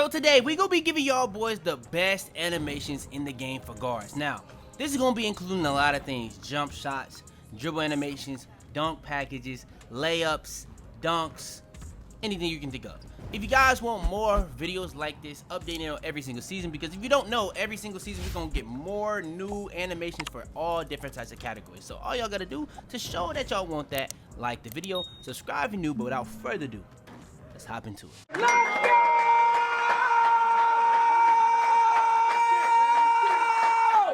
So today we gonna be giving y'all boys the best animations in the game for guards. Now, this is gonna be including a lot of things: jump shots, dribble animations, dunk packages, layups, dunks, anything you can think of. If you guys want more videos like this, updating on every single season, because if you don't know, every single season we're gonna get more new animations for all different types of categories. So all y'all gotta do to show that y'all want that, like the video, subscribe if you're new, but without further ado, let's hop into it.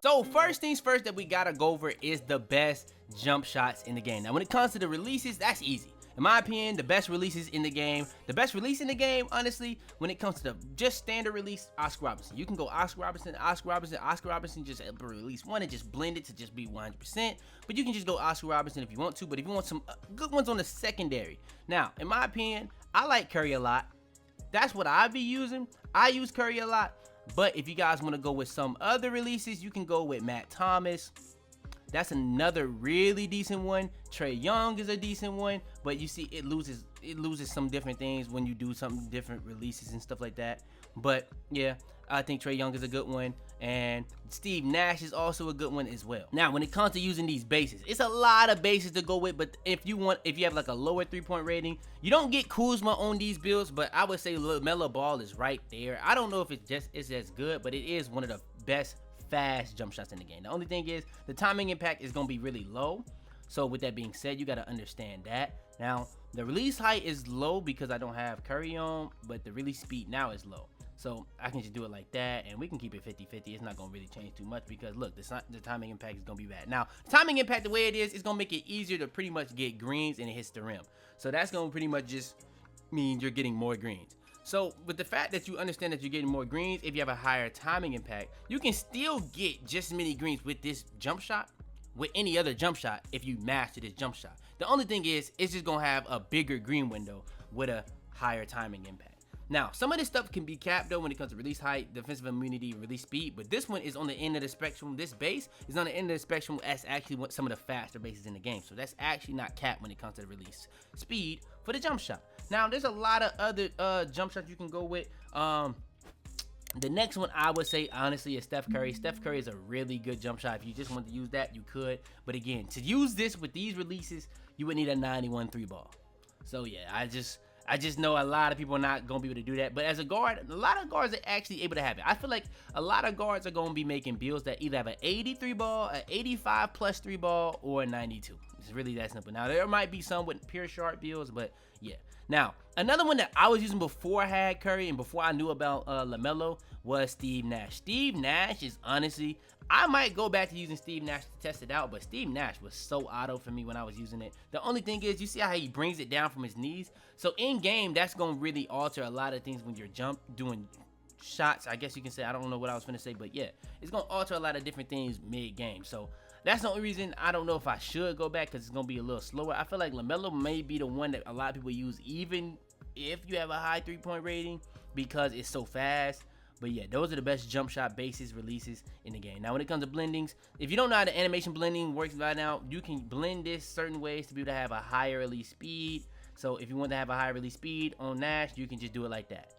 So first things first that we gotta go over is the best jump shots in the game. Now when it comes to the releases, that's easy. In my opinion, the best releases in the game, honestly, when it comes to the just standard release, Oscar Robertson. You can go Oscar Robertson, just release one and just blend it to just be 100%. But you can just go Oscar Robertson if you want to, but if you want some good ones on the secondary. Now, in my opinion, I like Curry a lot. That's what I be using. I use Curry a lot. But if you guys want to go with some other releases, you can go with Matt Thomas. That's another really decent one. Trae Young is a decent one, but you see it loses some different things when you do some different releases and stuff like that. But yeah, I think Trae Young is a good one, and Steve Nash is also a good one as well. Now, when it comes to using these bases, it's a lot of bases to go with, but if you have like a lower 3-point rating, you don't get Kuzma on these builds, but I would say LaMelo Ball is right there. I don't know if it's as good, but it is one of the best fast jump shots in the game. The only thing is the timing impact is going to be really low. So with that being said, you got to understand that. Now, the release height is low because I don't have Curry on, but the release speed now is low. So I can just do it like that, and we can keep it 50-50. It's not going to really change too much because, look, the timing impact is going to be bad. Now, timing impact, the way it is, it's going to make it easier to pretty much get greens and it hits the rim. So that's going to pretty much just mean you're getting more greens. So with the fact that you understand that you're getting more greens, if you have a higher timing impact, you can still get just as many greens with this jump shot, with any other jump shot, if you master this jump shot. The only thing is, it's just gonna have a bigger green window with a higher timing impact. Now, some of this stuff can be capped though when it comes to release height, defensive immunity, release speed, but this one is on the end of the spectrum. This base is on the end of the spectrum as actually some of the faster bases in the game. So that's actually not capped when it comes to the release speed for the jump shot. Now, there's a lot of other jump shots you can go with. The next one I would say, honestly, is Steph Curry. Steph Curry is a really good jump shot. If you just want to use that, you could. But again, to use this with these releases, you would need a 91 3-ball. So yeah, I just know a lot of people are not going to be able to do that. But as a guard, a lot of guards are actually able to have it. I feel like a lot of guards are going to be making builds that either have an 83 ball, an 85 plus 3-ball, or a 92. It's really that simple. Now, there might be some with pure sharp builds, but yeah. Now, another one that I was using before I had Curry and before I knew about LaMelo was Steve Nash. Steve Nash is honestly, I might go back to using Steve Nash to test it out, but Steve Nash was so auto for me when I was using it. The only thing is, you see how he brings it down from his knees? So in game, that's going to really alter a lot of things when you're doing shots, I guess you can say. I don't know what I was going to say, but yeah, it's going to alter a lot of different things mid-game. So that's the only reason I don't know if I should go back, because it's going to be a little slower. I feel like LaMelo may be the one that a lot of people use even if you have a high 3-point rating, because it's so fast. But yeah, those are the best jump shot bases releases in the game. Now, when it comes to blendings, if you don't know how the animation blending works right now, you can blend this certain ways to be able to have a higher release speed. So if you want to have a higher release speed on Nash, you can just do it like that.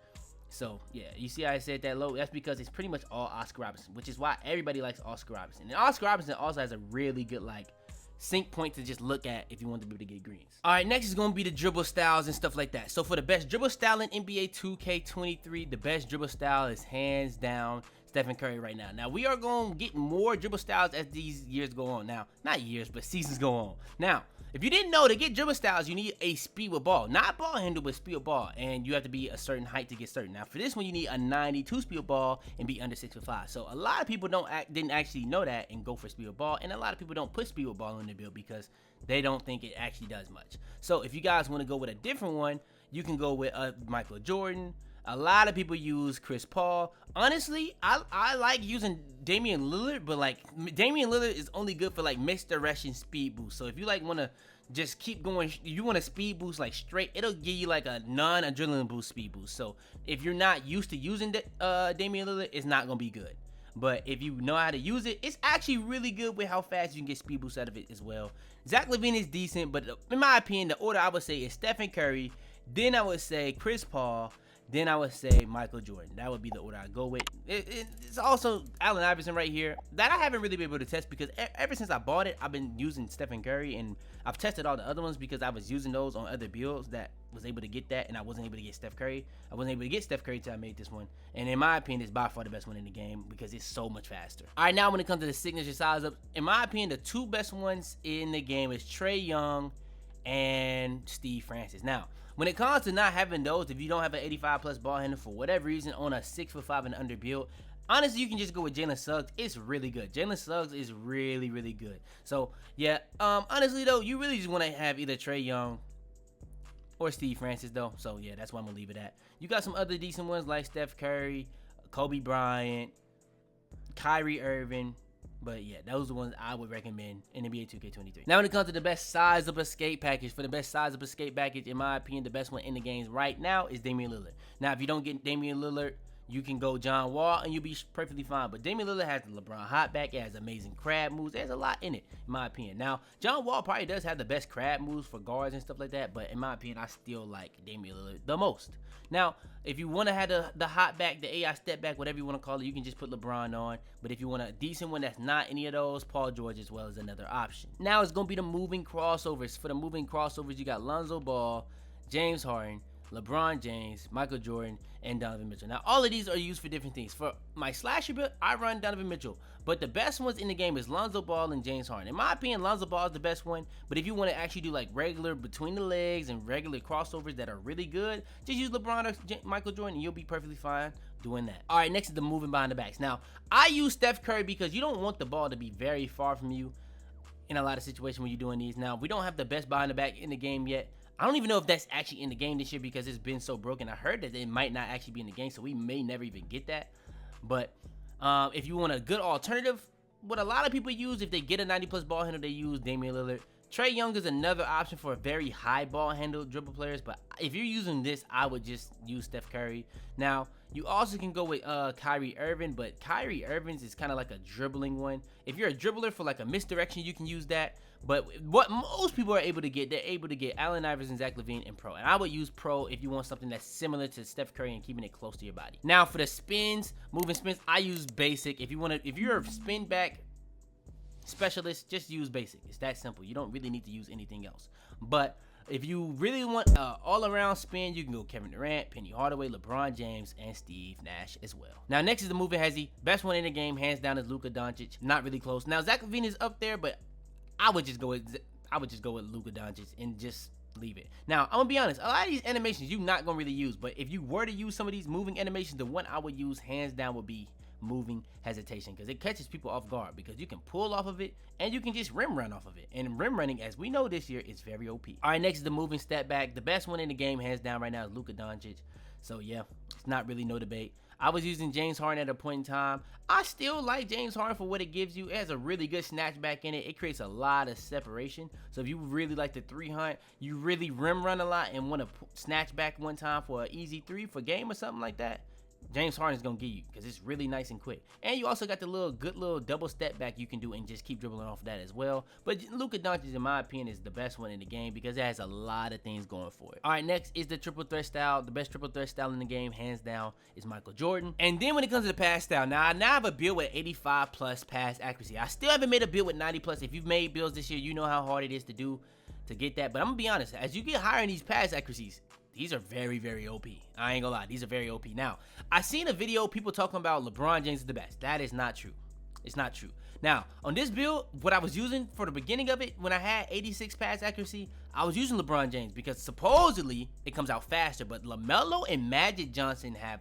So yeah, you see how I said that low? That's because it's pretty much all Oscar Robertson, which is why everybody likes Oscar Robertson. And Oscar Robertson also has a really good sync point to just look at if you want to be able to get greens. All right, next is going to be the dribble styles and stuff like that. So for the best dribble style in NBA 2K23, the best dribble style is hands down Stephen Curry right now. Now, we are going to get more dribble styles as these years go on. Now, not years, but seasons go on. Now, if you didn't know, to get dribble styles, you need a speed with ball. Not ball handle, but speed with ball. And you have to be a certain height to get certain. Now, for this one, you need a 92 speed with ball and be under 6'5". So a lot of people didn't actually know that and go for speed with ball. And a lot of people don't put speed with ball in the build because they don't think it actually does much. So if you guys want to go with a different one, you can go with Michael Jordan. A lot of people use Chris Paul. Honestly, I like using Damian Lillard, but Damian Lillard is only good for misdirection speed boost. So if you want to just keep going, you want a speed boost straight, it'll give you a non-adrenaline boost speed boost. So if you're not used to using Damian Lillard, it's not gonna be good. But if you know how to use it, it's actually really good with how fast you can get speed boost out of it as well. Zach LaVine is decent, but in my opinion, the order I would say is Stephen Curry, then I would say Chris Paul, then I would say Michael Jordan. That would be the order I go with. It's also Allen Iverson right here that I haven't really been able to test because ever since I bought it, I've been using Stephen Curry, and I've tested all the other ones because I was using those on other builds that was able to get that, and I wasn't able to get Steph Curry. I wasn't able to get Steph Curry until I made this one, and in my opinion, it's by far the best one in the game because it's so much faster. All right, now when it comes to the signature size up, in my opinion, the two best ones in the game is Trae Young and Steve Francis. Now, when it comes to not having those, if you don't have an 85 plus ball handle for whatever reason on a 6'5" and under build, honestly, you can just go with Jalen Suggs. It's really good. Jalen Suggs is really, really good. So, yeah, honestly, though, you really just want to have either Trae Young or Steve Francis, though. So, yeah, that's why I'm going to leave it at. You got some other decent ones like Steph Curry, Kobe Bryant, Kyrie Irving. But yeah, those are the ones I would recommend in NBA 2K23. Now when it comes to the best size of escape package, for the best size of escape package, in my opinion, the best one in the games right now is Damian Lillard. Now if you don't get Damian Lillard, you can go John Wall and you'll be perfectly fine. But Damian Lillard has the LeBron hot back. It has amazing crab moves. There's a lot in it, in my opinion. Now, John Wall probably does have the best crab moves for guards and stuff like that. But in my opinion, I still like Damian Lillard the most. Now, if you want to have the hot back, the AI step back, whatever you want to call it, you can just put LeBron on. But if you want a decent one that's not any of those, Paul George as well is another option. Now it's going to be the moving crossovers. For the moving crossovers, you got Lonzo Ball, James Harden, LeBron James, Michael Jordan, and Donovan Mitchell. Now, all of these are used for different things. For my slasher build, I run Donovan Mitchell. But the best ones in the game is Lonzo Ball and James Harden. In my opinion, Lonzo Ball is the best one. But if you want to actually do like regular between the legs and regular crossovers that are really good, just use LeBron or Michael Jordan and you'll be perfectly fine doing that. All right, next is the moving behind the backs. Now, I use Steph Curry because you don't want the ball to be very far from you in a lot of situations when you're doing these. Now, we don't have the best behind the back in the game yet. I don't even know if that's actually in the game this year because it's been so broken. I heard that it might not actually be in the game, so we may never even get that. But if you want a good alternative, what a lot of people use, if they get a 90 plus ball handle, they use Damian Lillard. Trae Young is another option for very high ball handle dribble players, but if you're using this, I would just use Steph Curry. Now, you also can go with Kyrie Irving, but Kyrie Irving's is kind of like a dribbling one. If you're a dribbler for like a misdirection, you can use that. But what most people are able to get, they're able to get Allen Iverson, Zach LaVine, and Pro. And I would use Pro if you want something that's similar to Steph Curry and keeping it close to your body. Now for the spins, moving spins, I use basic. If you're a spin back specialist, just use basic. It's that simple. You don't really need to use anything else. But if you really want all-around spin, you can go Kevin Durant, Penny Hardaway, LeBron James, and Steve Nash as well. Now, next is the moving hezzy. Best one in the game, hands down, is Luka Doncic. Not really close. Now, Zach LaVine is up there, but I would just go with Luka Doncic and just leave it. Now, I'm gonna be honest. A lot of these animations you're not gonna really use, but if you were to use some of these moving animations, the one I would use hands down would be moving hesitation, because it catches people off guard because you can pull off of it and you can just rim run off of it, and rim running, as we know this year, is very OP. All right, next is the moving step back. The best one in the game hands down right now is Luka Doncic. So yeah, it's not really no debate. I was using James Harden at a point in time. I still like James Harden for what it gives you. It has a really good snatch back in it. It creates a lot of separation. So if you really like the 3 hunt, you really rim run a lot and want to snatch back one time for an easy 3 for game or something like that, James Harden is going to give you, because it's really nice and quick. And you also got the good little double step back you can do and just keep dribbling off of that as well. But Luka Doncic, in my opinion, is the best one in the game because it has a lot of things going for it. All right, next is the triple threat style. The best triple threat style in the game, hands down, is Michael Jordan. And then when it comes to the pass style, now I have a build with 85 plus pass accuracy. I still haven't made a build with 90 plus. If you've made builds this year, you know how hard it is to do to get that. But I'm going to be honest, as you get higher in these pass accuracies, these are very, very OP. I ain't gonna lie. These are very OP. Now, I seen a video, people talking about LeBron James is the best. That is not true. It's not true. Now, on this build, what I was using for the beginning of it, when I had 86 pass accuracy, I was using LeBron James because supposedly it comes out faster. But LaMelo and Magic Johnson have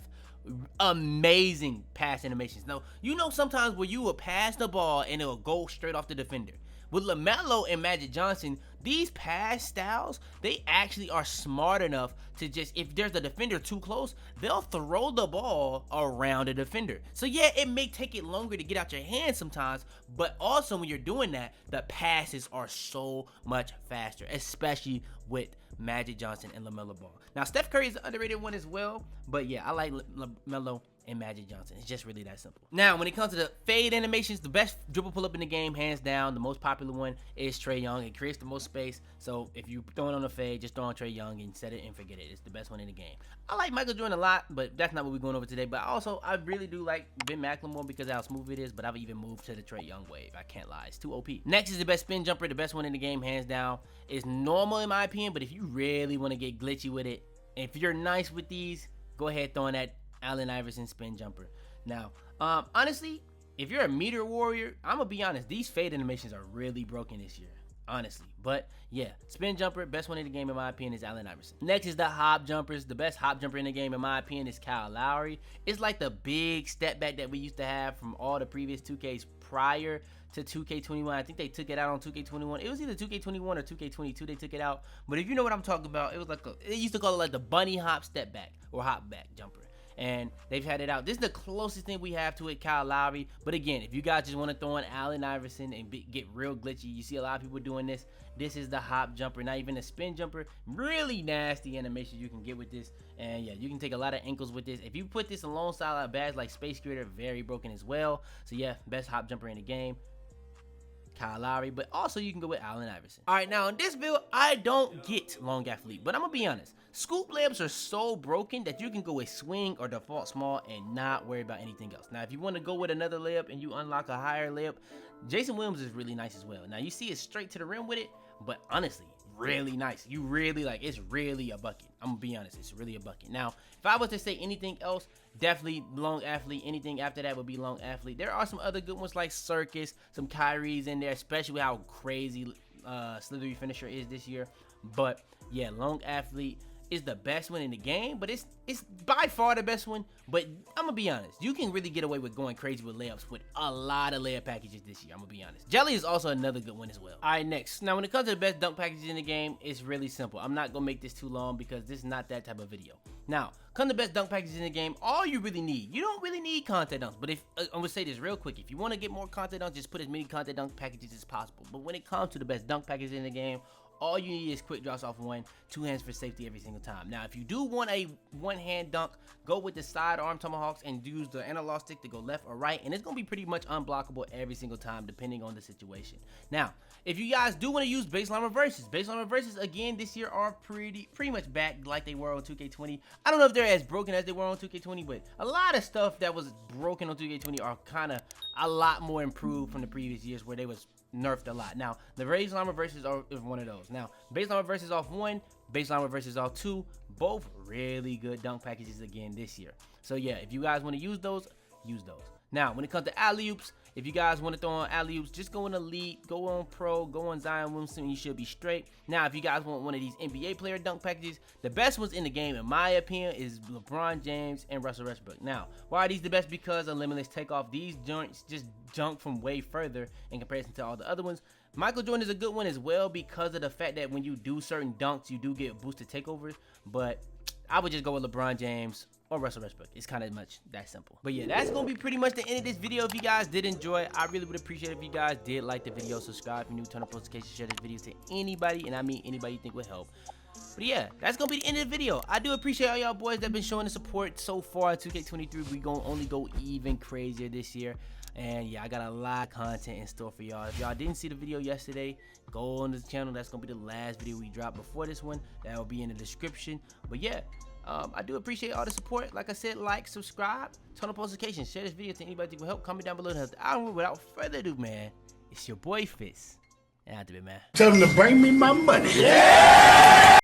amazing pass animations. Now, you know sometimes where you will pass the ball and it'll go straight off the defender. With LaMelo and Magic Johnson, these pass styles, they actually are smart enough to just, if there's a defender too close, they'll throw the ball around the defender. So yeah, it may take it longer to get out your hands sometimes, but also when you're doing that, the passes are so much faster, especially with Magic Johnson and LaMelo Ball. Now, Steph Curry is an underrated one as well, but yeah, I like LaMelo and Magic Johnson. It's just really that simple. Now, when it comes to the fade animations, the best dribble pull-up in the game, hands down, the most popular one is Trae Young. It creates the most space, so if you throw it on a fade, just throw on Trae Young and set it and forget it. It's the best one in the game. I like Michael Jordan a lot, but that's not what we're going over today. But also, I really do like Ben McLemore because of how smooth it is, but I've even moved to the Trae Young wave. I can't lie. It's too OP. Next is the best spin jumper, the best one in the game, hands down. It's normal in my opinion, but if you really want to get glitchy with it, if you're nice with these, go ahead throwing that Allen Iverson spin jumper. Now, honestly, if you're a meter warrior, I'm gonna be honest, these fade animations are really broken this year, honestly. But yeah, spin jumper, best one in the game in my opinion is Allen Iverson. Next is the hop jumpers. The best hop jumper in the game in my opinion is Kyle Lowry. It's like the big step back that we used to have from all the previous 2Ks prior to 2K21. I think they took it out on 2K21. It was either 2K21 or 2K22 they took it out. But if you know what I'm talking about, it was like they used to call it like the bunny hop step back or hop back jumper. And they've had it out. This is the closest thing we have to it, Kyle Lowry. But again, if you guys just want to throw in Allen Iverson and get real glitchy, you see a lot of people doing this. This is the hop jumper, not even a spin jumper. Really nasty animation you can get with this. And yeah, you can take a lot of ankles with this. If you put this alongside bags like Space Creator, very broken as well. So yeah, best hop jumper in the game, Kyle Lowry, but also you can go with Allen Iverson. All right, now in this build, I don't get long athlete, but I'm gonna be honest. Scoop layups are so broken that you can go with swing or default small and not worry about anything else. Now, if you want to go with another layup and you unlock a higher layup, Jason Williams is really nice as well. Now, you see it straight to the rim with it, but honestly, really nice. You really like, it's really a bucket. I'm gonna be honest, it's really a bucket. Now, if I was to say anything else, definitely long athlete. Anything after that would be long athlete. There are some other good ones like Circus, some Kyrie's in there, especially with how crazy Slithery Finisher is this year. But yeah, long athlete is the best one in the game, but it's by far the best one. But I'm gonna be honest, you can really get away with going crazy with layups with a lot of layup packages this year. I'm gonna be honest. Jelly is also another good one as well. All right, next. Now, when it comes to the best dunk packages in the game, it's really simple. I'm not gonna make this too long because this is not that type of video. Now, come to best dunk packages in the game, all you really need, you don't really need content dunks. But if I'm gonna say this real quick, if you want to get more content dunks, just put as many content dunk packages as possible. But when it comes to the best dunk packages in the game, all you need is quick drops off one, 2 hands for safety every single time. Now, if you do want a one-hand dunk, go with the side arm tomahawks and use the analog stick to go left or right, and it's going to be pretty much unblockable every single time depending on the situation. Now, if you guys do want to use baseline reverses again this year are pretty much back like they were on 2K20. I don't know if they're as broken as they were on 2K20, but a lot of stuff that was broken on 2K20 are kind of a lot more improved from the previous years where they was nerfed a lot. Now, the baseline reverses is one of those. Now, baseline reverses off 1, baseline reverses off 2, both really good dunk packages again this year. So yeah, if you guys want to use those, use those. Now, when it comes to alley-oops, if you guys want to throw on alley-oops, just go on Elite, go on Pro, go on Zion Williamson, you should be straight. Now, if you guys want one of these NBA player dunk packages, the best ones in the game, in my opinion, is LeBron James and Russell Westbrook. Now, why are these the best? Because of Limitless Takeoff. These joints just jump from way further in comparison to all the other ones. Michael Jordan is a good one as well because of the fact that when you do certain dunks, you do get boosted takeovers. But I would just go with LeBron James or Russell Westbrook. It's kind of much that simple. But yeah, that's gonna be pretty much the end of this video. If you guys did enjoy, I really would appreciate it if you guys did like the video, subscribe if you're new, turn on notifications, share this video to anybody, and I mean anybody you think would help. But yeah, that's gonna be the end of the video. I do appreciate all y'all boys that been showing the support so far in 2K23. We gonna only go even crazier this year. And yeah, I got a lot of content in store for y'all. If y'all didn't see the video yesterday, go on the channel. That's gonna be the last video we dropped before this one. That will be in the description. But yeah, I do appreciate all the support. Like I said, like, subscribe, turn on notifications, share this video to anybody who will help. Comment down below to help the album. Without further ado, man, it's your boy Fist. And I have to be, man. Tell them to bring me my money. Yeah!